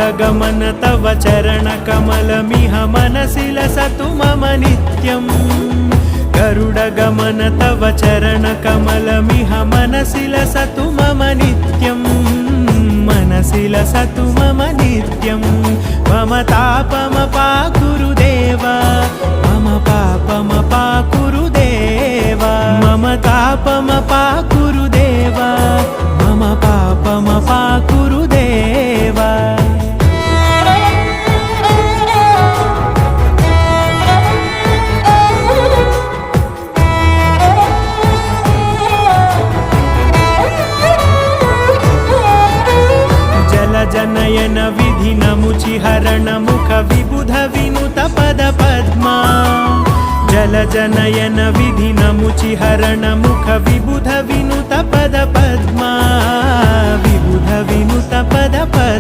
गरुडगमन तव चरणकमलमिह मनसि लसतु मम नित्यम् गरुडगमन तव चरणकमलमिह मनसि लसतु मम नित्यम् मनसि लसतु मम नित्यम् मम तापमपाकुरु देवा मम पापमपाकुरु देवा मम तापमपाकुरु देवा मम पापमपाकुरु देवा जनयन विधि नमुचिहरण मुख विबुध विनुत पद पद्मा जल जनयन विधि नमुचिहरण मुख विबुध विनुत पद पद्मा विबुध विनुत पद पद्मा।